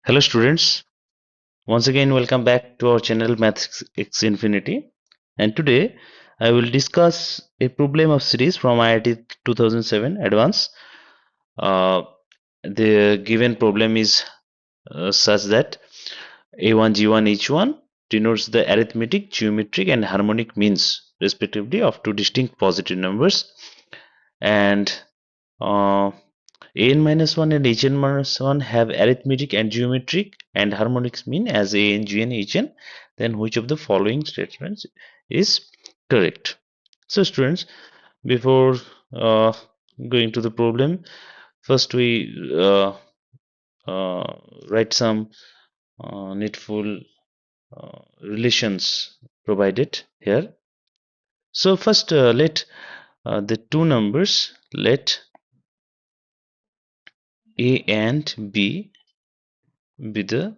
Hello students, once again welcome back to our channel MathX Infinity, and today I will discuss a problem of series from IIT 2007 Advanced. Uh, the given problem is such that A1, G1, H1 denotes the arithmetic, geometric and harmonic means respectively of two distinct positive numbers, and uh, an minus 1 and hn minus 1 have arithmetic and geometric and harmonics mean as an, gn, hn. Then which of the following statements is correct? So students, before uh, going to the problem, first we uh, write some needful relations provided here. So first let the two numbers, let a and b be the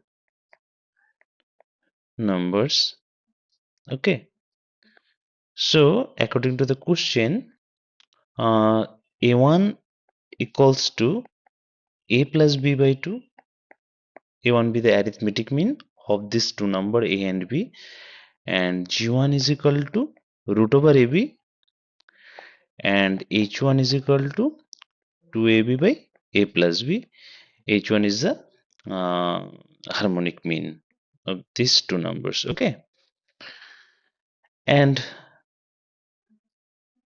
numbers. Okay, so according to the question, a1 equals to a plus b by 2. A1 be the arithmetic mean of these two number a and b, and g1 is equal to root over ab, and h1 is equal to 2ab by a plus b. H1 is the uh, harmonic mean of these two numbers. Okay, and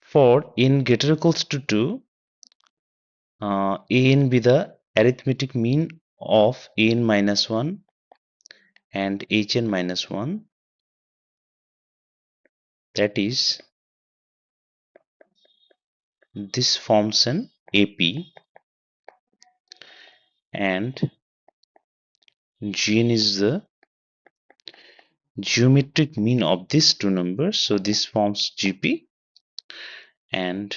for n greater equals to 2, an be the arithmetic mean of an minus 1 and hn minus 1, that is, this forms an ap, and gn is the geometric mean of these two numbers, so this forms gp, and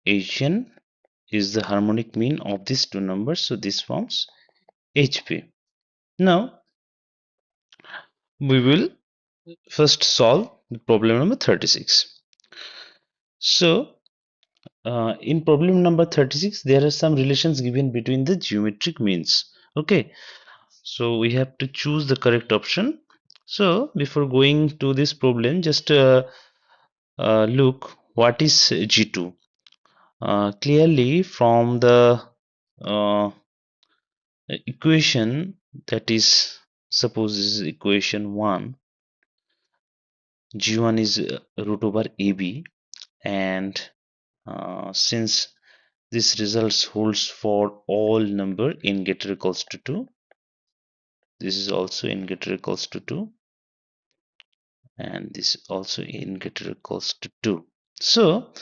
hn is the harmonic mean of these two numbers, so this forms hp. Now we will first solve the problem number 36. So in problem number 36, there are some relations given between the geometric means. Okay, so we have to choose the correct option. So before going to this problem, just look what is G2. Clearly from the uh, equation, that is, suppose this is equation 1, G1 is root over AB, and since this results holds for all number in greater equals to 2, this is also in greater equals to 2, and this also in greater equals to 2. So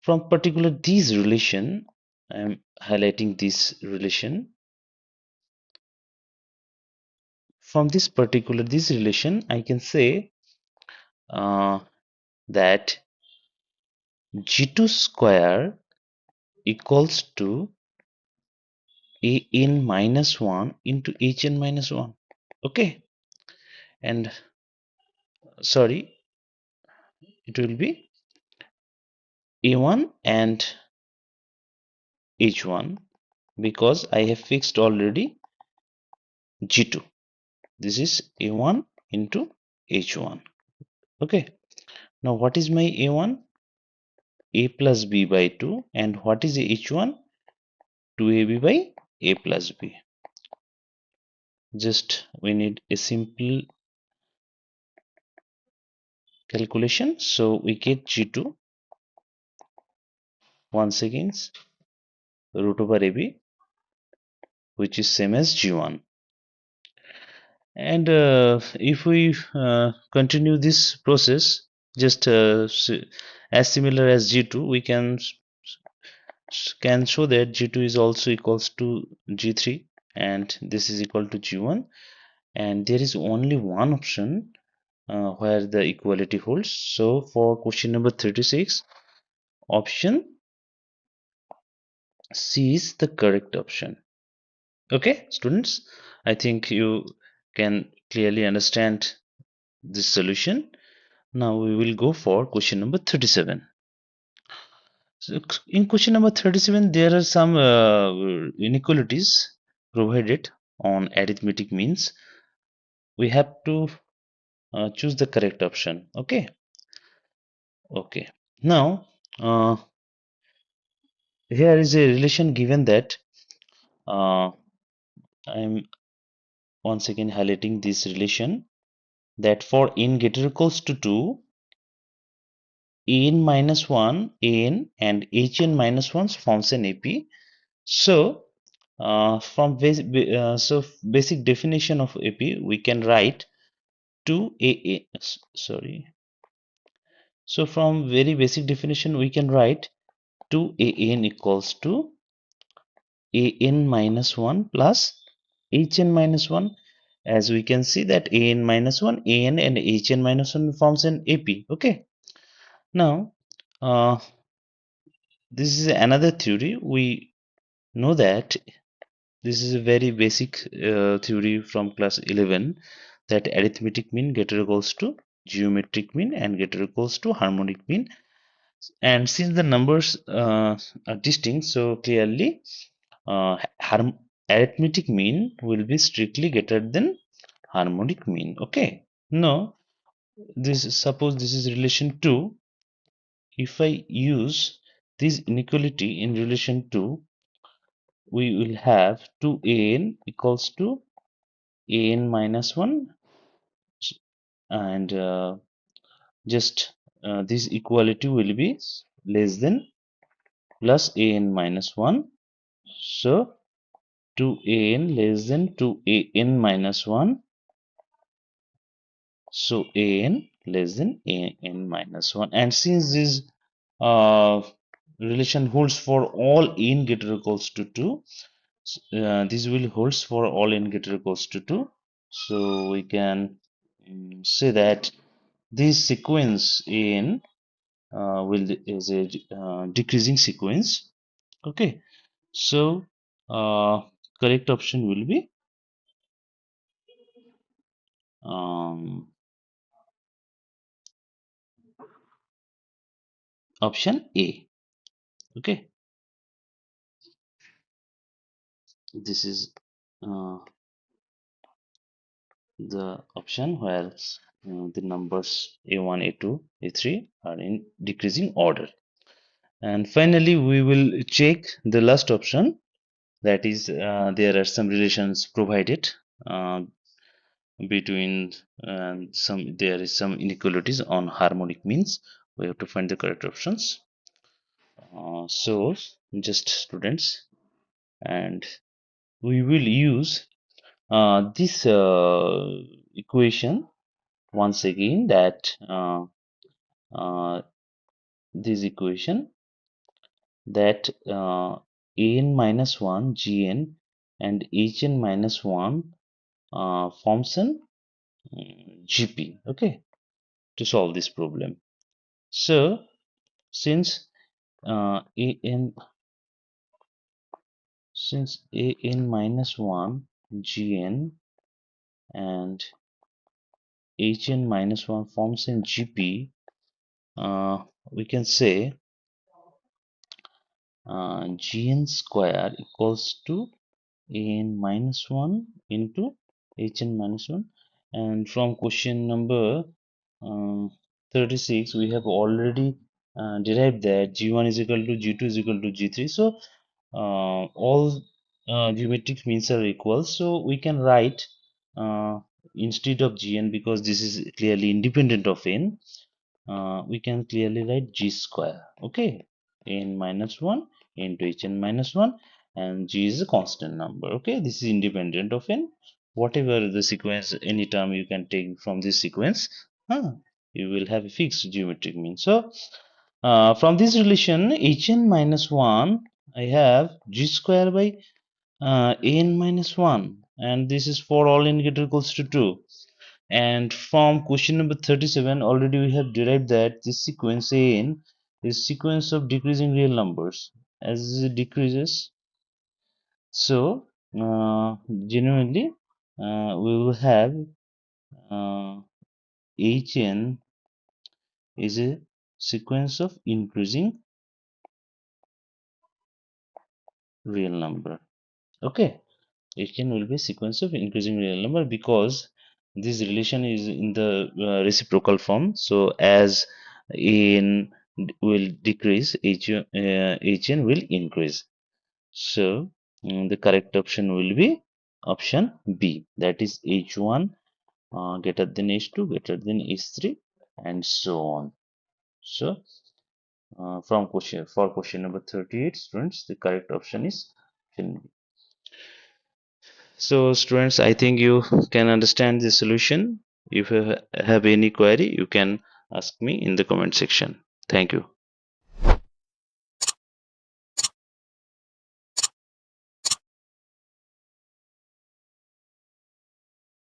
from particular these relation, I am highlighting this relation. From this relation, I can say uh, that G2 square equals to an minus 1 into hn minus 1. Okay, and sorry, it will be a1 and h1, because I have fixed already g2. This is a1 into h1. Okay, now what is my a1? A plus b by 2, and what is h1? 2ab by a plus b. Just we need a simple calculation, so we get g2 once again root over ab, which is same as g1. And if we continue this process, just as similar as g2, we can show that g2 is also equals to g3, and this is equal to g1, and there is only one option where the equality holds. So for question number 36, option C is the correct option. Okay students, I think you can clearly understand this solution. Now we will go for question number 37. So in question number 37, there are some inequalities provided on arithmetic means. We have to choose the correct option. Okay. Okay. Now, here is a relation given that I'm once again highlighting this relation that for n greater equals to 2, an minus 1, an and hn minus 1 forms an AP. So, basic definition of AP, we can write 2a. Sorry. So from very basic definition, we can write 2an equals to an minus 1 plus hn minus 1. As we can see that an minus 1, an and hn minus 1 forms an AP. Okay. Now, this is another theory. We know that this is a very basic theory from class 11, that arithmetic mean greater equals to geometric mean and greater equals to harmonic mean. And since the numbers are distinct, so clearly arithmetic mean will be strictly greater than harmonic mean. Okay. Now, suppose this is relation 2. If I use this inequality in relation to, we will have 2an equals to an minus 1, and just this equality will be less than plus an minus 1. So 2an less than 2an minus 1. So an less than an minus 1. And since this uh, relation holds for all n greater equals to 2, this will holds for all n greater equals to 2. So we can say that this sequence in will is a decreasing sequence. Okay. So correct option will be um, option A. Okay. This is the option where the numbers A1, A2, A3 are in decreasing order. And finally, we will check the last option, that is there are some relations provided uh, between there is some inequalities on harmonic means. We have to find the correct options. So just students, and we will use this equation once again, that uh, this equation that an minus 1 gn and hn minus 1 forms an gp, okay, to solve this problem. So since an an minus 1 gn and hn minus 1 forms an gp, we can say gn square equals to an minus 1 into hn minus 1. And from question number um, 36, we have already derived that g1 is equal to g2 is equal to g3. So all geometric means are equal, so we can write uh, instead of gn, because this is clearly independent of n, we can clearly write g square. Okay, n minus 1 into hn minus 1, and g is a constant number. Okay, this is independent of n. Whatever the sequence, any term you can take from this sequence, you will have a fixed geometric mean. So from this relation hn minus 1, I have g square by n minus 1, and this is for all n greater equals to 2. And from question number 37, already we have derived that this sequence an is sequence of decreasing real numbers. As it decreases, so genuinely we will have uh, hn is a sequence of increasing real number. Okay, Hn will be a sequence of increasing real number because this relation is in the reciprocal form. So as n will decrease, hn will increase. So the correct option will be option B, that is h1 greater than h2 greater than h3 and so on. So from question for question number 38, students, the correct option is option B. So students, I think you can understand the solution. If you have any query, you can ask me in the comment section. Thank you.